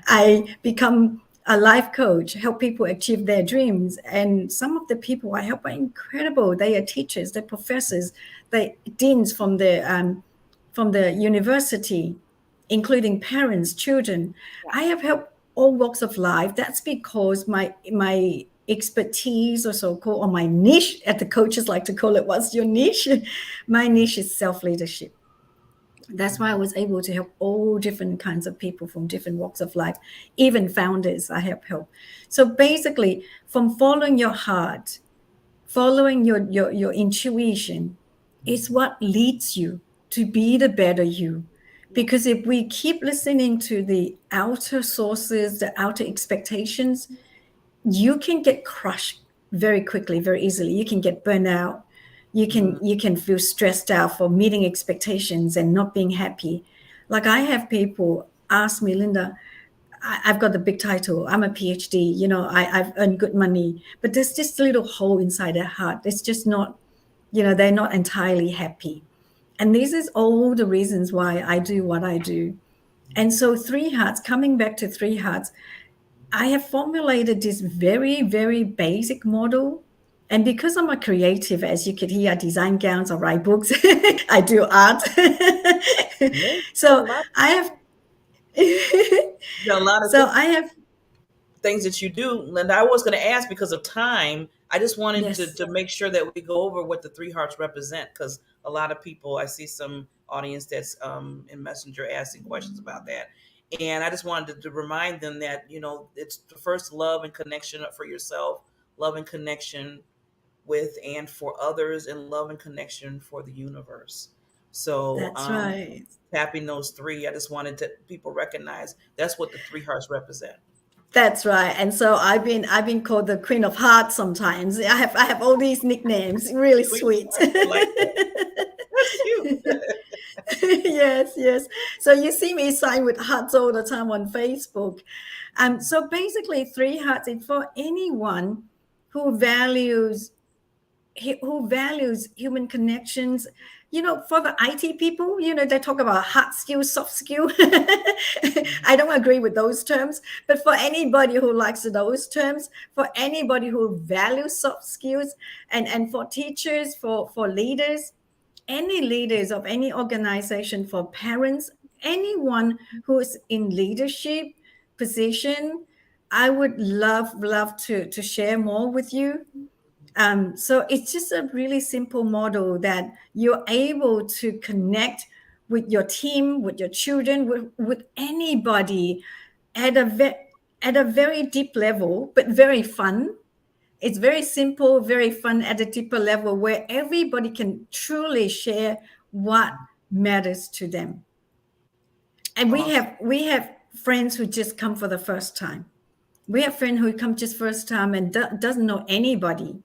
Speaker 4: I become a life coach, help people achieve their dreams. And some of the people I help are incredible. They are teachers, they're professors, they're deans from the university, including parents, children. I have helped all walks of life. That's because my expertise, or so-called, or my niche, as the coaches like to call it, what's your niche? My niche is self-leadership. That's why I was able to help all different kinds of people from different walks of life, even founders I have helped. So basically, from following your heart, following your intuition is what leads you to be the better you. Because if we keep listening to the outer sources, the outer expectations, you can get crushed very quickly, very easily. You can get burnt out. You can feel stressed out for meeting expectations and not being happy. Like I have people ask me, Linda, I've got the big title. I'm a PhD. I've earned good money, but there's just a little hole inside their heart. It's just not, they're not entirely happy. And this is all the reasons why I do what I do. And so Three Hearts, coming back to Three Hearts, I have formulated this very, very basic model. And because I'm a creative, as you could hear, I design gowns, I write books, I do art.
Speaker 2: Yeah, a
Speaker 4: So
Speaker 2: lot,
Speaker 4: I have,
Speaker 2: a lot of
Speaker 4: so I have,
Speaker 2: things that you do, Linda. I was going to ask because of time. I just wanted
Speaker 4: yes,
Speaker 2: to make sure that we go over what the three hearts represent, because a lot of people, I see some audience that's in Messenger asking questions about that. And I just wanted to remind them that, it's the first love and connection for yourself, love and connection with and for others, and love and connection for the universe. So,
Speaker 4: that's right.
Speaker 2: tapping those three, I just wanted to people recognize that's what the three hearts represent.
Speaker 4: That's right. And so I've been called the Queen of Hearts sometimes. I have all these nicknames, really
Speaker 2: Queen of
Speaker 4: sweet.
Speaker 2: Hearts, I like that. That's cute.
Speaker 4: Yes, yes. So you see me sign with hearts all the time on Facebook. So basically, three hearts is for anyone who values who values human connections. For the IT people, they talk about hard skill, soft skill. I don't agree with those terms, but for anybody who likes those terms, for anybody who values soft skills, and for teachers, for leaders, any leaders of any organization, for parents, anyone who is in leadership position, I would love to share more with you. So it's just a really simple model that you're able to connect with your team, with your children, with anybody at a very deep level, but very fun. It's very simple, very fun at a deeper level where everybody can truly share what matters to them. And we
Speaker 2: Awesome.
Speaker 4: have friends who just come for the first time. We have friends who come just first time and doesn't know anybody,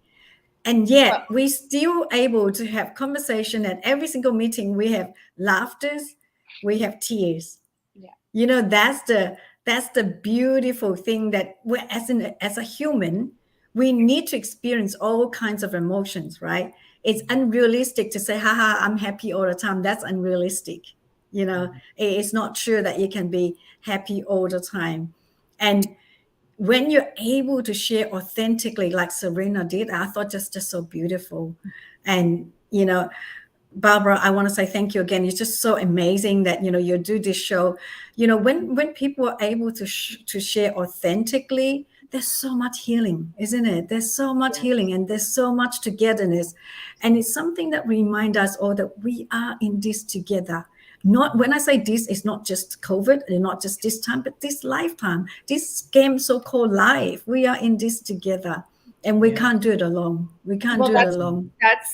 Speaker 4: and
Speaker 1: Well,
Speaker 4: yet we still able to have conversation. At every single meeting we have laughters, we have tears.
Speaker 1: yeah.
Speaker 4: That's the beautiful thing, that we're as a human, we need to experience all kinds of emotions, right? It's unrealistic to say, haha, I'm happy all the time. That's unrealistic. It's not true that you can be happy all the time. And when you're able to share authentically, like Serena did, I thought just so beautiful. And Barbara, I want to say thank you again. It's just so amazing that you do this show. When people are able to share authentically, there's so much healing, isn't it? There's so much
Speaker 2: Yeah.
Speaker 4: healing, and there's so much togetherness, and it's something that reminds us all that we are in this together. Not when I say this, it's not just COVID, and not just this time, but this lifetime, this game so-called life. We are in this together, and we
Speaker 2: Yeah.
Speaker 4: can't do it alone. We can't
Speaker 1: Well,
Speaker 4: do it alone.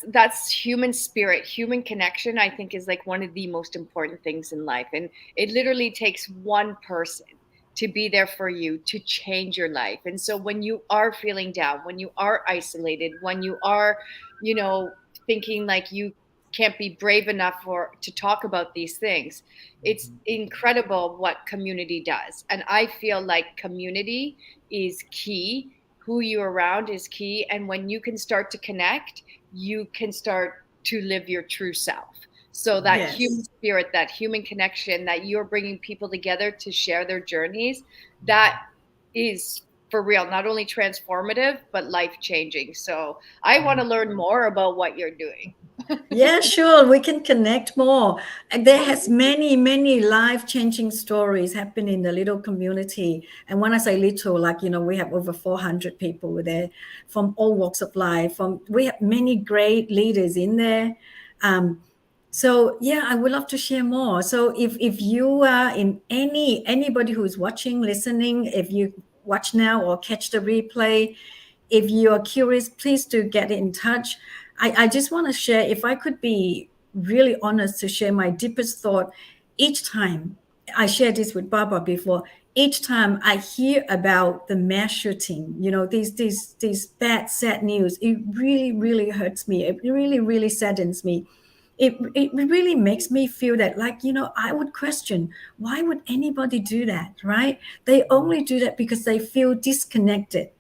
Speaker 1: that's human spirit, human connection. I think is like one of the most important things in life, and it literally takes one person to be there for you to change your life. And so when you are feeling down, when you are isolated, when you are, thinking like you can't be brave enough for to talk about these things, it's incredible what community does. And I feel like community is key. Who you're around is key. And when you can start to connect, you can start to live your true self. So that human
Speaker 4: Yes.
Speaker 1: spirit, that human connection, that you're bringing people together to share their journeys, that is for real, not only transformative, but life changing. So I want to learn more about what you're doing.
Speaker 4: Yeah, sure. We can connect more. And there has many life-changing stories happen in the little community. And when I say little, like, we have over 400 people there from all walks of life. We have many great leaders in there. So yeah, I would love to share more. So if you are in anybody who's watching, listening, if you watch now or catch the replay, if you are curious, please do get in touch. I just want to share, if I could be really honest, to share my deepest thought. Each time I shared this with Barbara before, each time I hear about the mass shooting, these bad, sad news, it really hurts me. It really saddens me. It really makes me feel that, like, I would question, why would anybody do that, right? They only do that because they feel disconnected.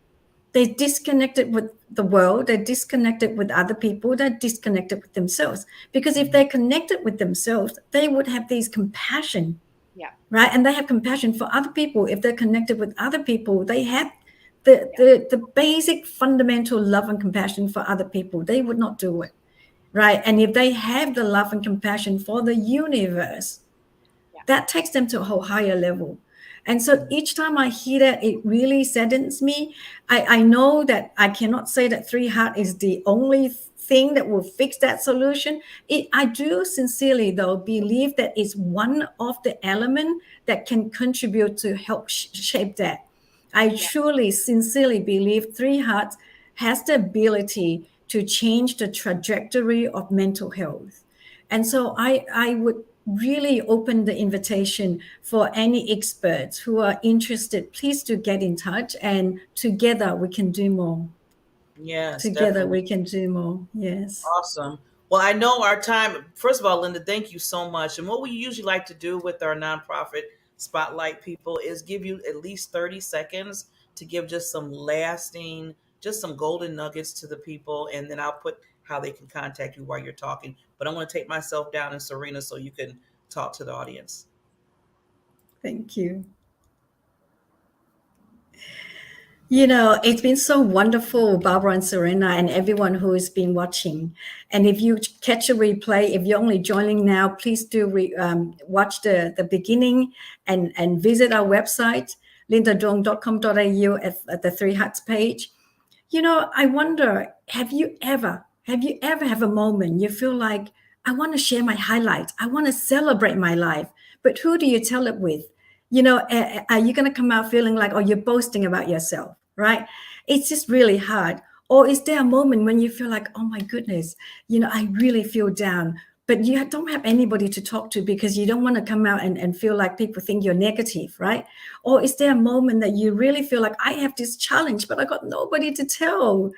Speaker 4: They're disconnected with the world. They're disconnected with other people. They're disconnected with themselves. Because if they're connected with themselves, they would have these compassion.
Speaker 1: Yeah.
Speaker 4: Right? And they have compassion for other people. If they're connected with other people, they have the basic fundamental love and compassion for other people. They would not do it. Right? And if they have the love and compassion for the universe, that takes them to a whole higher level. And so each time I hear that, it really saddens me. I know that I cannot say that Three Heart is the only thing that will fix that solution. I do sincerely, though, believe that it's one of the elements that can contribute to help shape that. I truly, sincerely believe Three Hearts has the ability to change the trajectory of mental health. And so I would really open the invitation for any experts who are interested. Please do get in touch, and together we can do more.
Speaker 2: Yes,
Speaker 4: Together
Speaker 2: definitely.
Speaker 4: we can do more. Yes.
Speaker 2: Awesome. Well, I know our time. First of all, Linda, thank you so much. And what we usually like to do with our nonprofit spotlight people is give you at least 30 seconds to give just some lasting, just some golden nuggets to the people. And then I'll put how they can contact you while you're talking. But I'm going to take myself down and Serena so you can talk to the audience.
Speaker 4: Thank you. You know, it's been so wonderful, Barbara and Serena, and everyone who has been watching. And if you catch a replay, if you're only joining now, please do watch the beginning and visit our website, lindaduong.com.au at the Three Hearts page. You know, I wonder, have you ever have a moment you feel like, I want to share my highlights, I want to celebrate my life, but who do you tell it with? You know, are you going to come out feeling like, oh, you're boasting about yourself, right? It's just really hard. Or is there a moment when you feel like, oh my goodness, you know, I really feel down, but you don't have anybody to talk to because you don't want to come out and feel like people think you're negative, right? Or is there a moment that you really feel like, I have this challenge, but I got nobody to tell?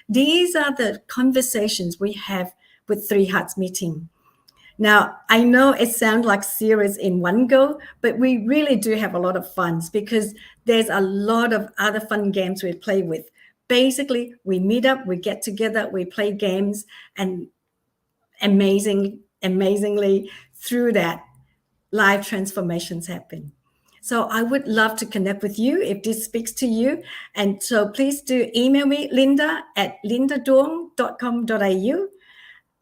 Speaker 4: These are the conversations we have with Three Hearts meeting. Now, I know it sounds like serious in one go, but we really do have a lot of fun because there's a lot of other fun games we play with. Basically, we meet up, we get together, we play games, and amazingly, through that, life transformations happen. So I would love to connect with you if this speaks to you. And so please do email me, linda@lindaduong.com.au.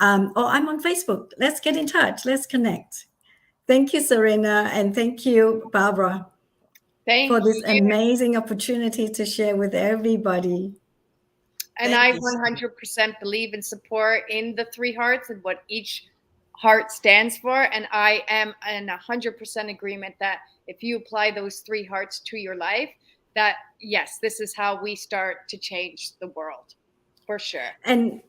Speaker 4: Or I'm on Facebook. Let's get in touch. Let's connect. Thank you, Serena, and thank you, Barbara, for this amazing opportunity to share with everybody.
Speaker 1: And I 100% believe and support in the Three Hearts and what each heart stands for. And I am in 100% agreement that if you apply those three hearts to your life, that yes, this is how we start to change the world, for sure.
Speaker 4: And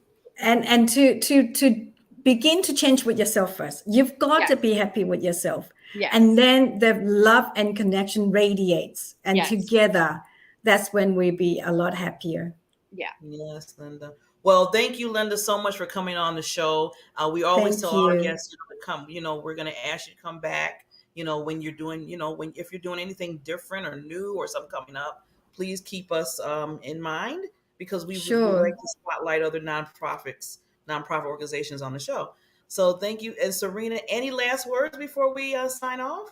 Speaker 4: to begin to change with yourself first. You've got to be happy with yourself.
Speaker 1: Yes.
Speaker 4: And then the love and connection radiates. And together, that's when we'll be a lot happier.
Speaker 1: Yeah.
Speaker 2: Yes, Linda. Well, thank you, Linda, so much for coming on the show. We always tell our guests to come, we're going to ask you to come back, when you're doing, if you're doing anything different or new or something coming up, please keep us in mind because we would like to spotlight other nonprofit organizations on the show. So thank you. And Serena, any last words before we sign off?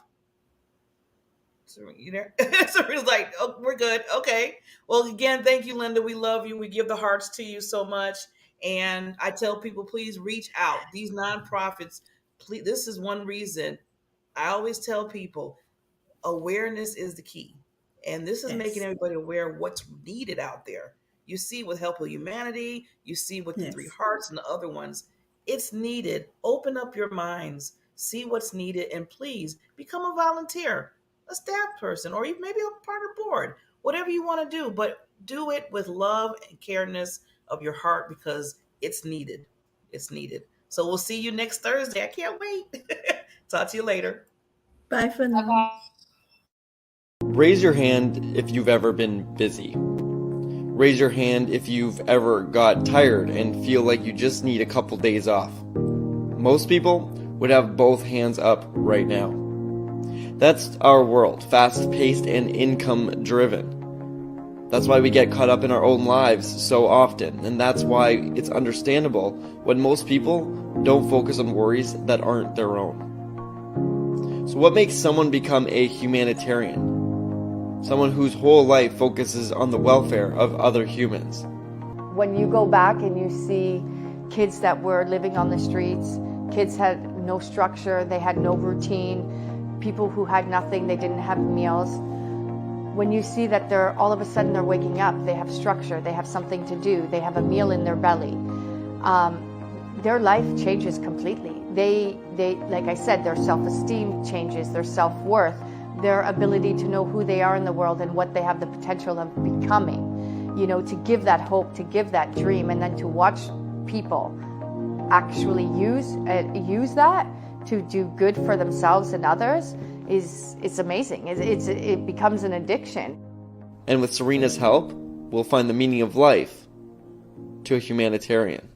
Speaker 2: You there? Serena's like, oh, we're good. Okay. Well, again, thank you, Linda. We love you. We give the hearts to you so much. And I tell people, please reach out. These nonprofits, please, this is one reason I always tell people awareness is the key. And this is making everybody aware of what's needed out there. You see with Help of Humanity, you see with the Three Hearts and the other ones, it's needed. Open up your minds, see what's needed, and please become a volunteer, a staff person, or maybe a part of the board, whatever you want to do, but do it with love and careness of your heart because it's needed. It's needed. So we'll see you next Thursday. I can't wait. Talk to you later.
Speaker 4: Bye for now.
Speaker 5: Raise your hand if you've ever been busy. Raise your hand if you've ever got tired and feel like you just need a couple days off. Most people would have both hands up right now. That's our world, fast-paced and income-driven. That's why we get caught up in our own lives so often, and that's why it's understandable when most people don't focus on worries that aren't their own. So what makes someone become a humanitarian? Someone whose whole life focuses on the welfare of other humans.
Speaker 1: When you go back and you see kids that were living on the streets, kids had no structure, they had no routine, people who had nothing, they didn't have meals. When you see that they're all of a sudden they're waking up, they have structure, they have something to do, they have a meal in their belly, their life changes completely. They like I said, their self-esteem changes, their self-worth, their ability to know who they are in the world and what they have the potential of becoming. You know, to give that hope, to give that dream, and then to watch people actually use that to do good for themselves and others is amazing. It becomes an addiction.
Speaker 5: And with Serena's help, we'll find the meaning of life to a humanitarian.